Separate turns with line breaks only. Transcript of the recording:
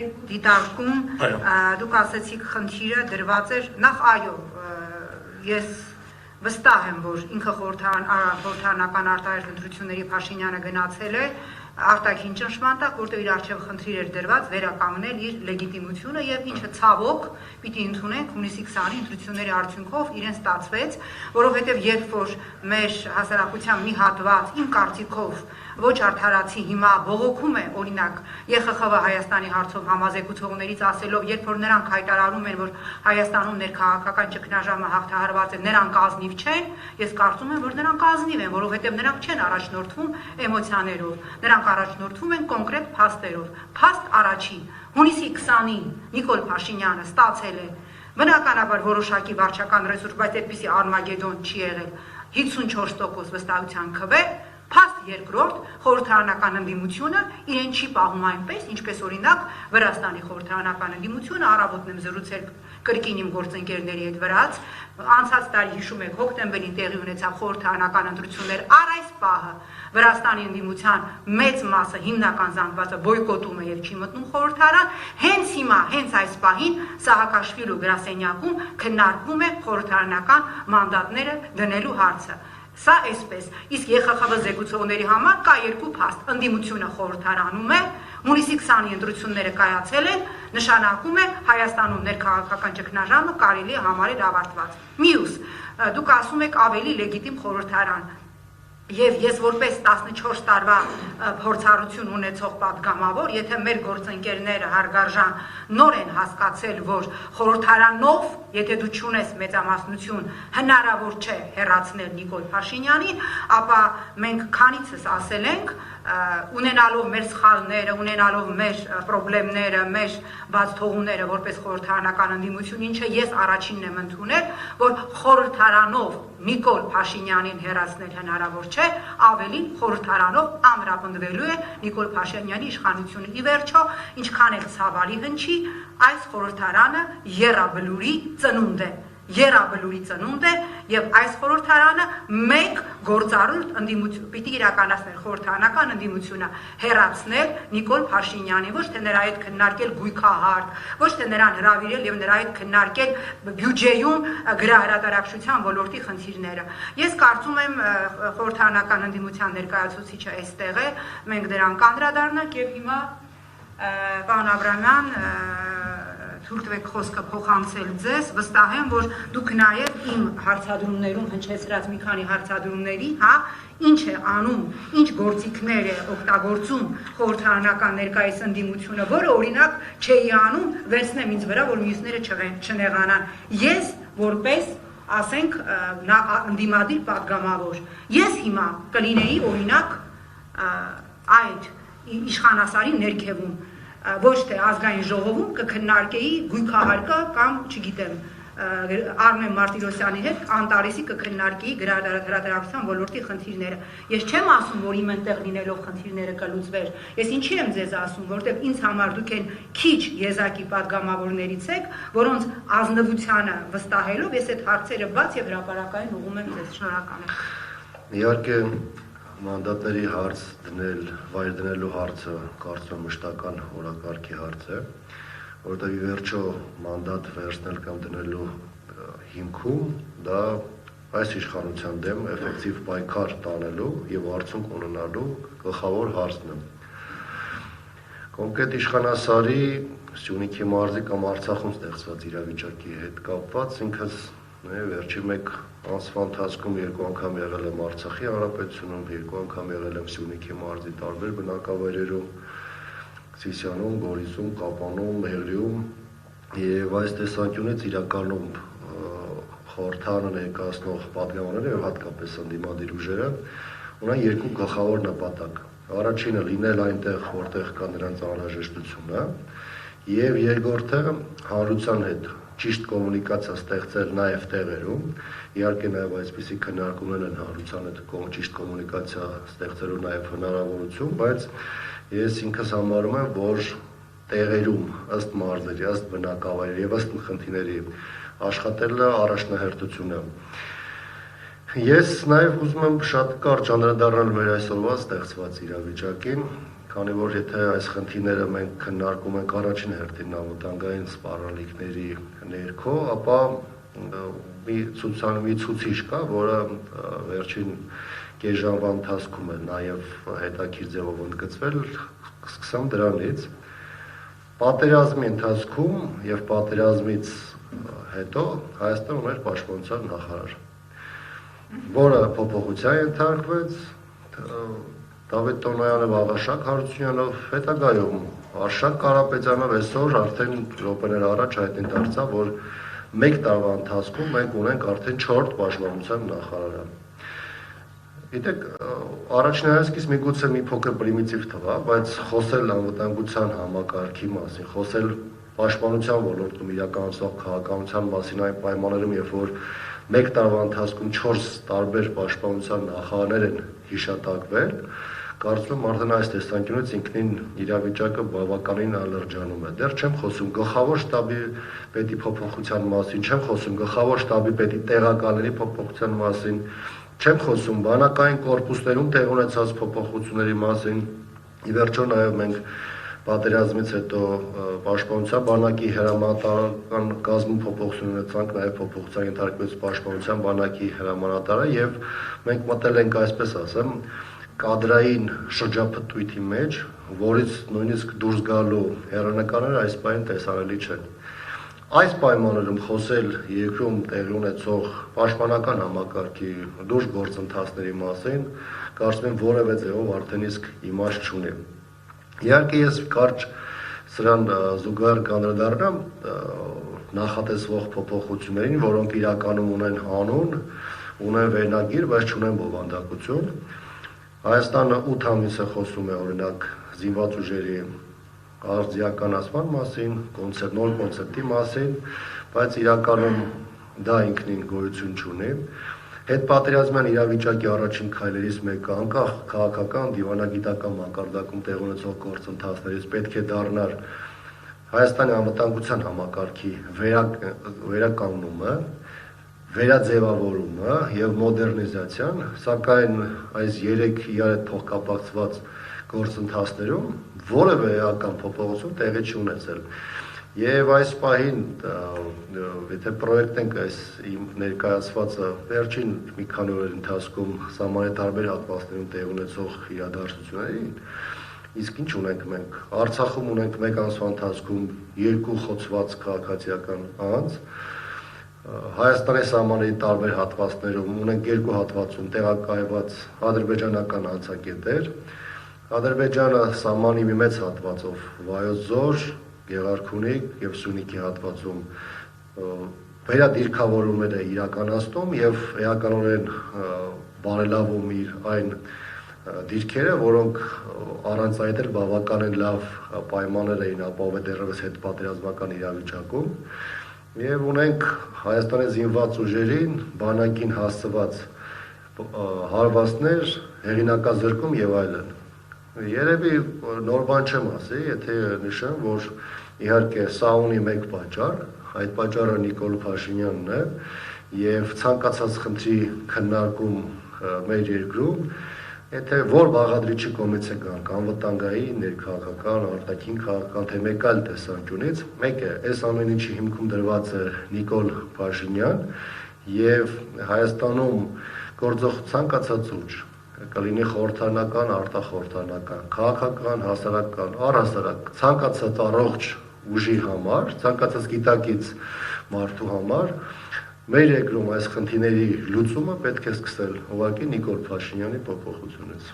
Դիտարկում դուք ասացիք խնդիրը դրված էր նախ այո ես վստահ եմ որ ինքը խորհրդարանական արտահայտ ընտրությունների Փաշինյանը գնացել է արտաքին ճնշման տակ որտեղ իր արժեվ խնդիր էր դրված վերականգնել իր լեգիտիմությունը եւ ինչը ցավոք պիտի ընդունենք հունիսի 20-ի ընտրությունների արդյունքով իրեն ստացվեց որովհետեւ երբ որ մեր հասարակության մի հատված իմ կարծիքով ոչ արդարացի հիմա բողոքում է օրինակ ԵԽԽՎ Հայաստանի հարցով համազեկուցողներից ասելով երբ որ նրանք հայտարարում են որ Հայաստանում ներքաղաքական ճգնաժամը հաղթահարված է նրանք ազնիվ չեն ես կարծում եմ որ նրանք ազնիվ են որովհետև նրանք չեն առաջնորդվում էմոցիաներով նրանք առաջնորդվում են կոնկրետ փաստերով փաստ առաջին հունիսի 20-ին Նիկոլ Փաշինյանը ստացել է բնականաբար որոշակի վարչական ռեսուրս բայց այդպիսի արմագեդոն չի եղել 54% վստահության քվե Փաստ երկրորդ խորհրդարանական ընդդիմությունը իրեն չի պահում այնպես, ինչպես օրինակ Վրաստանի խորհրդարանական ընդդիմությունը առավոտն եմ զրուցել կրկին իմ գործընկերների հետ վրաց, անցած տարի հիշում եք հոկտեմբերին տեղի ունեցավ խորհրդարանական ընտրություններ, առ այս պահը Վրաստանի ընդդիմության մեծ մասը հիմնական զանգվածը բոյկոտում է եւ չի մտնում խորհրդարան, հենց հիմա, հենց այս պահին Սահակաշվիլու գրասենյակում քննարկվում է խորհրդարանական մանդատները դնելու հարցը Սա այսպես, իսկ ԵԽԽՎ զեկուցողների համար կա երկու փաստ, ընդդիմությունը խորհրդարանում է, հունիսի 20-ի ընտրությունները կայացել են, նշանակում է Հայաստանում ներքաղաքական ճգնաժամը կարելի է համարել ավարտված։ Մյուս, դուք ասում եք ավելի լեգիտիմ խորհրդարան, Եվ ես որպես 14 տարվա փորձառություն ունեցող պատգամավոր, եթե մեր գործընկերները հարգարժան նոր են հասկացել, որ խորհրդարանով, եթե դու չունես մեծամասնություն, հնարավոր չէ հեռացնել Նիկոլ Փաշինյանին, ապա մենք քանիցս ասել ենք, ունենալով մեր սխալները, ունենալով մեր խնդիրները, մեր բաց թողումները որպես խորհրդարանական ընդդիմություն, ինչը ես առաջինն եմ ընդունել, որ խորհրդարանով Նիկոլ Փաշինյանին հեռացնել հնարավոր չէ, ավելի խորհրդարանով ամրապնդվելու է Նիկոլ Փաշինյանի իշխանությունը։ Ի վերջո, ինչքան էլ ցավալի հնչի, այս խորհրդարանը եռաբլուրի ծնունդ է։ Եռաբլուրի ծնունդ է եւ այս խորհրդարանը մեկ գործառույթ ընդդիմություն պիտի իրականացնել խորհրդարանական ընդդիմությունը հերացնել Նիկոլ Փաշինյանին ոչ թե նրա հետ քննարկել գույքահարկ ոչ թե նրան հրավիրել եւ նրա հետ քննարկել բյուջեում գրահրատարակչության ոլորտի խնդիրները ես կարծում եմ խորհրդարանական ընդդիմության ներկայացուցիչը այստեղ է մենք դրան կանդրադառնանք եւ հիմա պարոն Աբրամյան Թույլ տվեք խոսքը փոխանցել ձեզ, վստահ եմ, որ դուք նաև իմ հարցադրումներում հնչեցրած մի քանի հարցադրումների, ինչ է անում, ինչ գործիքներ է օգտագործում խորհրդարանական ներկայիս ընդդիմությունը, որը օրինակ չէի անում, վերցնեմ ինձ վրա, որ մյուսները չնեղանան։ Ես որպես, ասենք, ընդդիմադիր պատգամավոր, ես հիմա կլինեի օրինակ այդ իշխանասարի ներքևում ոչ թե ազգային ժողովում կքննարկեի գույքահարկը կամ, չգիտեմ, Արմեն Մարտիրոսյանի հետ Անտարեսի կքննարկեի գրահրատարակչության ոլորտի խնդիրները։ Ես չեմ ասում, որ իմ այնտեղ լինելով խնդիրները կլուծվեր։ Ես ինչի եմ ձեզ ասում, որտեղ ինձ համար դուք են քիչ եզակի պատգամավորներից եք, որոնց ազնվությանը վստահելով ես այդ հարցերը բաց եւ հրապարակային ուղղում եմ ձեզ։ Շնորհակալ եմ։
Իհարկե Մանդատների հարց վայր դնելու հարցը կարծում եմ մշտական օրակարգի հարց է, որտեղ ի վերջո մանդատ վերցնել կամ դնելու հիմքում դա այս իշխանության դեմ էֆեկտիվ պայքար տանելու եւ արդյունք ունենալու գլխավոր հարցն է։ Կոնկրետ իշխանասարի Սյունիքի մարզի կամ Արցախում ստեղծված իրավիճակի հետ կապված ինքս վերջի մեկ ամսվա ընթացքում երկու անգամ եղել եմ Արցախի հանրապետությունում, երկու անգամ եղել եմ Սյունիքի մարզի տարբեր բնակավայրերում, Սիսիանում, Գորիսում, Կապանում, Մեղրիում եւ այս տեսանկյունից իրականում խորհրդարանը ներկայացնող պատգամավորները եւ հատկապես ընդդիմադիր ուժերը ունեն երկու գլխավոր նպատակ։ Առաջինը լինել այնտեղ, որտեղ կա նրանց անհրաժեշտությունը, եւ երկրորդը հանրության հետ ճիշտ կոմունիկացիա ստեղծել նաև տեղերում, իհարկե նաև այսպիսի քննարկումներ են հանրության հետ ճիշտ կոմունիկացիա ստեղծելու նաև հնարավորություն, բայց ես ինքս համարում եմ, որ տեղերում ըստ մարզերի, ըստ բնակավայրերի եւ ըստ խնդիրների աշխատելը առաջնահերթություն է։ Ես նաև ուզում եմ շատ կարճ անդրադառնալ մեր այսօրվա ստեղծված իրավիճակին, քանի որ եթե այս խնդիրները մենք քննարկում ենք առաջին հերթին անվտանգային սպառնալիքների ներքո, ապա մի ցուցիչ կա, որը վերջին կես ժամվա ընթացքում է նաև հետաքրքիր ձևով ընդգծվել, սկսեմ դրանից։ Պատերազմի ընթացքում եւ պատերազմից հետո Հայաստանը ուներ պաշտպանության նախարար, որը փոփոխության ենթարկվեց Դավիթ Տոնոյանը Վաղարշակ Հարությունյանով, հետագայում Արշակ Կարապետյանով, այսօր արդեն րոպեներ առաջ հայտնի դարձավ, որ մեկ տարվա ընթացքում մենք ունենք արդեն 4 պաշտպանության նախարար։ Գիտեք, առաջնահերթից միգուցե մի փոքր պրիմիտիվ թվա, բայց խոսել անվտանգության համակարգի մասին, խոսել պաշտպանության ոլորտում իրականացող քաղաքականության մասին այն պայմաններում, երբ որ մեկ տարվա ընթացքում 4 տարբեր պաշտպանության նախարարներ են հիշատակվել, կարծում եմ արդեն այս տեսանկյունից ինքնին իրավիճակը բավականին ալրջանում է։ Դեռ չեմ խոսում գլխավոր շտաբի պետի փոփոխության մասին, չեմ խոսում գլխավոր շտաբի պետի տեղակալների փոփոխության մասին, չեմ խոսում բանակային կորպուսներում տեղ ունեցած փոփոխությունների մասին։ Ի վերջո նաև մենք պատերազմից հետո պաշտպանության բանակի հրամանատարական կազմում փոփոխություն ունեցանք, նաև փոփոխության ենթարկվեց պաշտպանության բանակի հրամանատարը եւ մենք մտել ենք, այսպես ասեմ, կադրային շրջափտույթի մեջ, որից նույնիսկ դուրս գալու հեռանկարները այս պահին տեսանելի չեն։ Այս պայմաններում խոսել երկրում տեղի ունեցող պաշտպանական համակարգի լուրջ գործընթացների մասին, կարծում եմ որևէ ձևով արդեն իսկ իմաստ չունի։ Իհարկե ես կարճ սրան զուգահեռ կանդրադառնամ նախատեսվող փոփոխություններին, որոնք իրականում ունեն անուն, ունեն վերնագիր, բայց չունեն բովանդակություն։ Հայաստանը 8 ամիս է խոսում է օրինակ զինված ուժերի արձիականացման մասին, նոր կոնցեպտի մասին, բայց իրականում դա ինքնին գոյություն չունի։ Հետպատերազմյան իրավիճակի առաջին քայլերից մեկը անկախ քաղաքական դիվանագիտական մակարդակում տեղ ունեցող գործընթացներից պետք է դառնար Հայաստանի անվտանգության համակարգի վերականգնումը, վերաձևավորումը եւ մոդեռնիզացիան, սակայն այս 3 իրար հետ փոխկապակցված գործընթացներում որևէ էական փոփոխություն տեղի չի ունեցել։ Եվ այս պահին, եթե պրոյեկտենք այս իմ ներկայացվածը վերջին մի քանի օրերի ընթացքում սահմանի տարբեր հատվածներում տեղ ունեցող իրադարձություններին, իսկ ինչ ունենք մենք։ Արցախում ունենք մեկ ամսվա ընթացքում 2 խոցված քաղաքացիական անձ, Հայաստանի սահմանի տարբեր հատվածներում ունենք 2 հատվածում տեղակայված ադրբեջանական անցակետեր, Ադրբեջանը սահմանի մի մեծ հատվածով Վայոց Ձոր, Գեղարքունիք եւ Սյունիքի հատվածում վերադիրքավորումներ է իրականացնում եւ էականորեն բարելավում իր այն դիրքերը, որոնք առանց այդ էլ բավականին լավ պայմաններ էին ապահովել դեռևս հետպատերազմական իրավիճակում եւ ունենք Հայաստանի զինված ուժերին բանակին հասցված հարվածներ, հեղինակազրկում եւ այլն։ Երևի նոր բան չեմ ասի, եթե նշեմ, որ իհարկե սա ունի մեկ պատճառ, այդ պատճառը Նիկոլ Փաշինյանն է եւ ցանկացած խնդրի քննարկում մեր երկրում, եթե որ բաղադրիչի կողմից է գանք, անվտանգային, ներքաղաքական, արտաքին քաղաքական, թե մեկ այլ տեսանկյունից, մեկ է, այս ամեն ինչի հիմքում դրված է Նիկոլ Փաշինյան եւ Հայաստանում գործող ցանկացած ուժ կլինի խորհրդանական, արտախորհրդանական, քաղաքական, հասարակական, առհասարակ ցանկացած առողջ ուժի համար, ցանկացած գիտակից մարդու համար մեր երկրում այս խնդիրների լուծումը պետք է սկսել ուղղակի Նիկոլ Փաշինյանի փոփոխությունից։